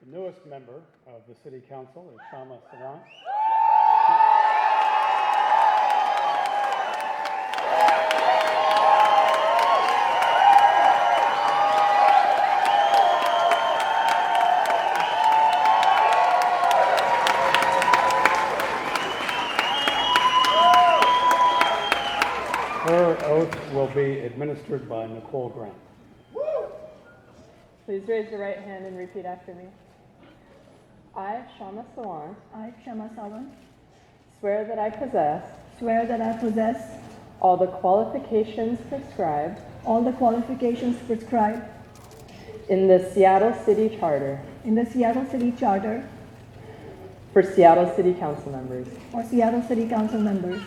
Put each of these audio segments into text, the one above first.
The newest member of the City Council is Kshama Sawant. Her oath will be administered by Nicole Grant. Please raise your right hand and repeat after me. I, Kshama Sawant, I, Kshama Sawant, swear that I possess swear that I possess all the qualifications prescribed all the qualifications prescribed in the Seattle City Charter in the Seattle City Charter for Seattle City Council members, for Seattle City Council members,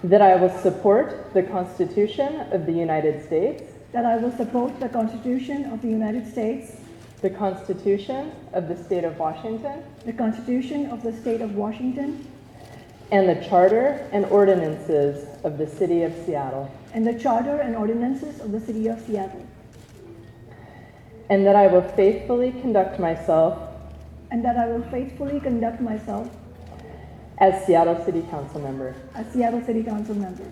that I will support the Constitution of the United States, that I will support the Constitution of the United States, the Constitution of the State of Washington, the Constitution of the State of Washington, and the Charter and ordinances of the City of Seattle, and the Charter and ordinances of the City of Seattle, and that I will faithfully conduct myself and that I will faithfully conduct myself as Seattle City Council member. as Seattle City Council member.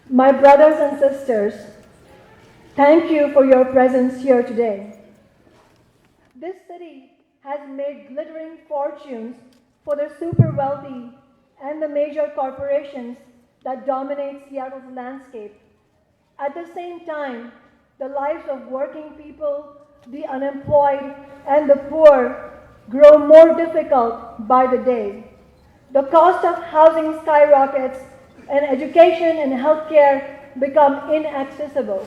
My brothers and sisters, thank you for your presence here today. This city has made glittering fortunes for the super wealthy and the major corporations that dominate Seattle's landscape. At the same time, the lives of working people, the unemployed, and the poor grow more difficult by the day. The cost of housing skyrockets, and education and healthcare become inaccessible.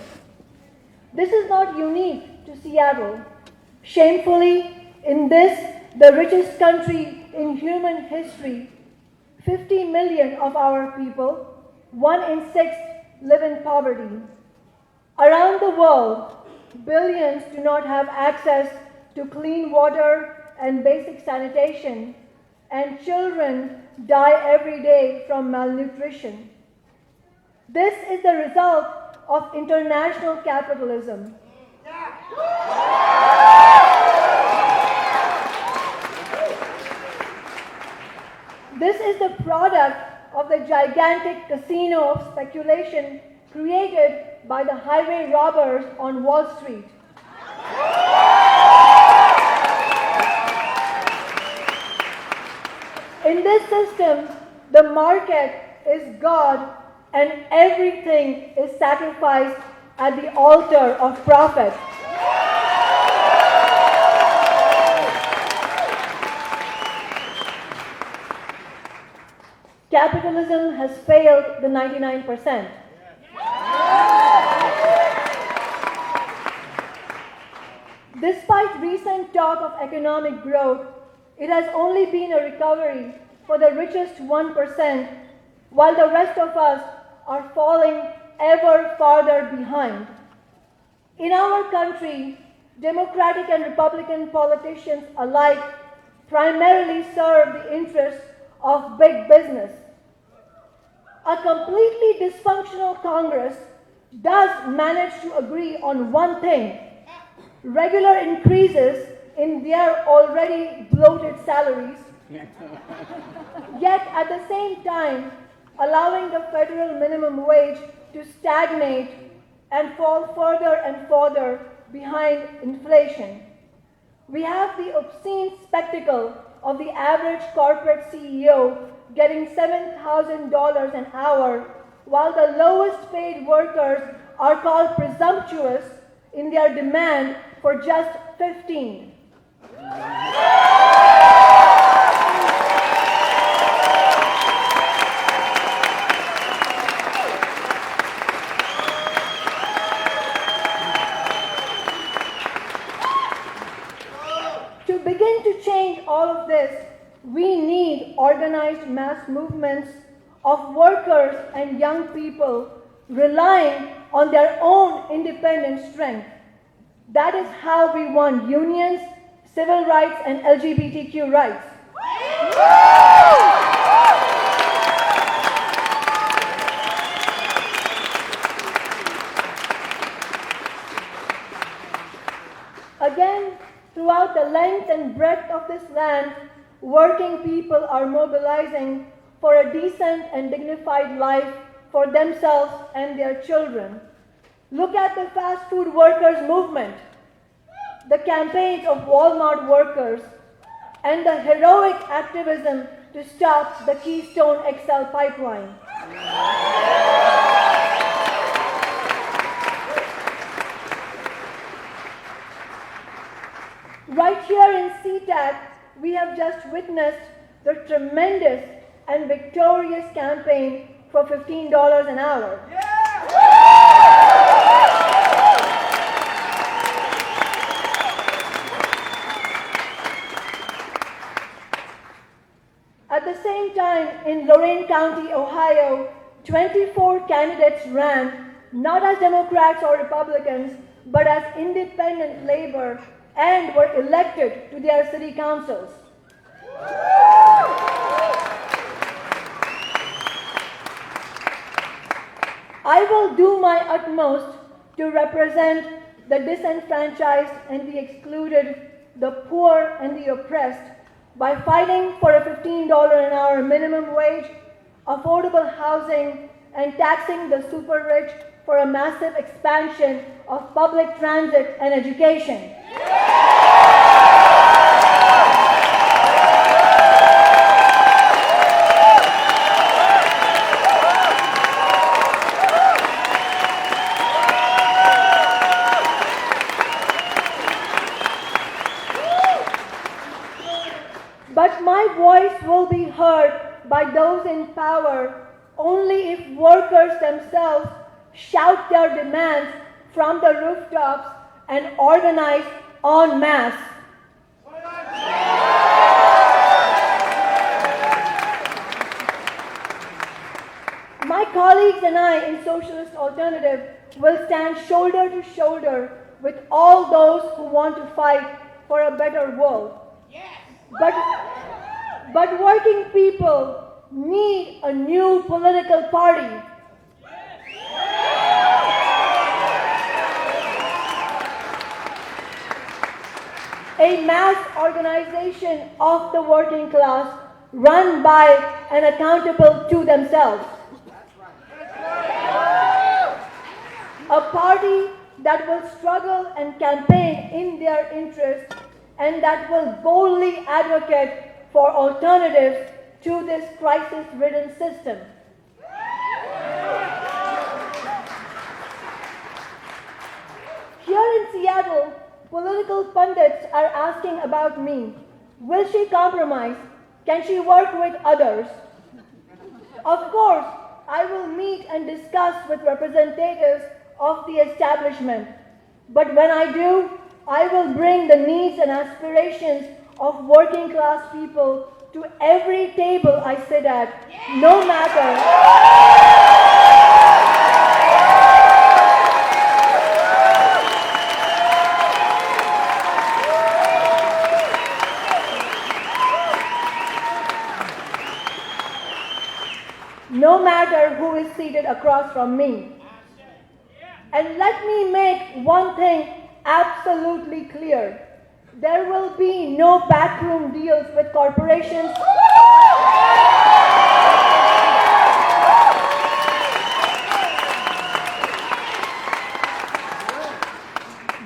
This is not unique to Seattle. Shamefully, in this, the richest country in human history, 50 million of our people, 1 in 6, live in poverty. Around the world, billions do not have access to clean water and basic sanitation, and children die every day from malnutrition. This is the result of international capitalism. This is the product of the gigantic casino of speculation created by the highway robbers on Wall Street. In this system, the market is God and everything is sacrificed at the altar of profit. Capitalism has failed the 99%. Despite recent talk of economic growth, it has only been a recovery for the richest 1%, while the rest of us are falling ever farther behind. In our country, Democratic and Republican politicians alike primarily serve the interests of big business. A completely dysfunctional Congress does manage to agree on one thing: regular increases in their already bloated salaries, yet at the same time allowing the federal minimum wage to stagnate and fall further and further behind inflation. We have the obscene spectacle of the average corporate CEO getting $7,000 an hour, while the lowest paid workers are called presumptuous in their demand for just 15. To begin to change all of this, we need organized mass movements of workers and young people relying on their own independent strength. That is how we want unions, civil rights, and LGBTQ rights. Again, throughout the length and breadth of this land, working people are mobilizing for a decent and dignified life for themselves and their children. Look at the fast food workers movement, the campaigns of Walmart workers, and the heroic activism to stop the Keystone XL pipeline. Right here in SeaTac, we have just witnessed the tremendous and victorious campaign for $15 an hour. At the same time, in Lorain County, Ohio, 24 candidates ran, not as Democrats or Republicans, but as independent labor, and were elected to their city councils. I will do my utmost to represent the disenfranchised and the excluded, the poor and the oppressed, by fighting for a $15 an hour minimum wage, affordable housing, and taxing the super rich for a massive expansion of public transit and education. But my voice will be heard by those in power only if workers themselves shout their demands from the rooftops and organize en masse. My colleagues and I in Socialist Alternative will stand shoulder to shoulder with all those who want to fight for a better world. But working people need a new political party. A mass organization of the working class run by and accountable to themselves. A party that will struggle and campaign in their interest and that will boldly advocate for alternatives to this crisis-ridden system. Here in Seattle, political pundits are asking about me. Will she compromise? Can she work with others? Of course, I will meet and discuss with representatives of the establishment. But when I do, I will bring the needs and aspirations of working class people to every table I sit at, no matter. No matter who is seated across from me. And let me make one thing absolutely clear. There will be no backroom deals with corporations.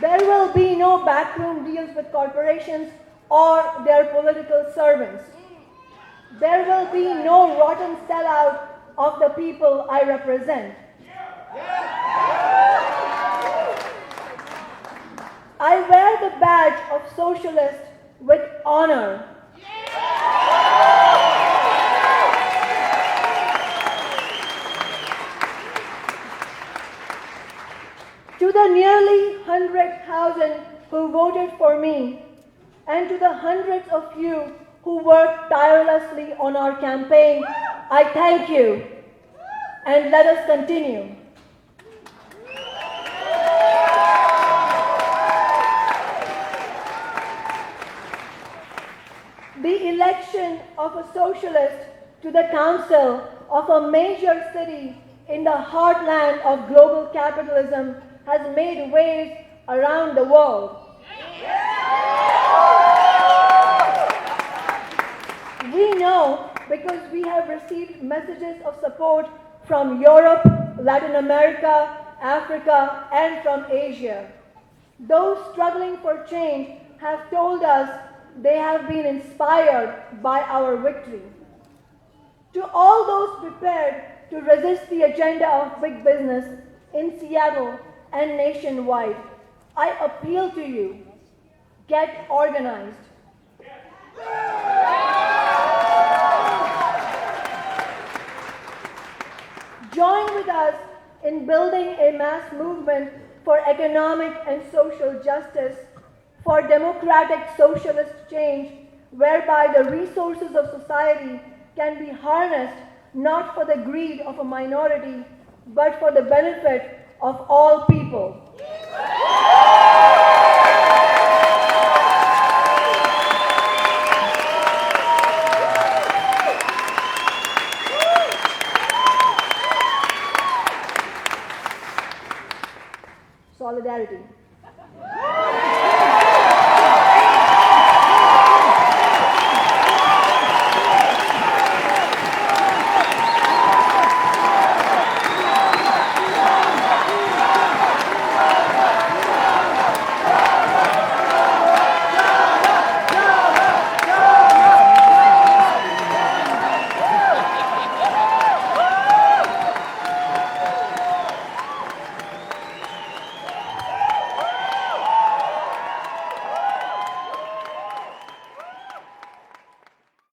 There will be no backroom deals with corporations or their political servants. There will be no rotten sellout of the people I represent. I wear the badge of socialist with honor. To the nearly 100,000 who voted for me, and to the hundreds of you who worked tirelessly on our campaign, I thank you, and let us continue. The election of a socialist to the council of a major city in the heartland of global capitalism has made waves around the world. We know because we have received messages of support from Europe, Latin America, Africa, and from Asia. Those struggling for change have told us they have been inspired by our victory. To all those prepared to resist the agenda of big business in Seattle and nationwide, I appeal to you, get organized. Join with us in building a mass movement for economic and social justice, for democratic socialist change, whereby the resources of society can be harnessed not for the greed of a minority, but for the benefit of all people. Solidarity.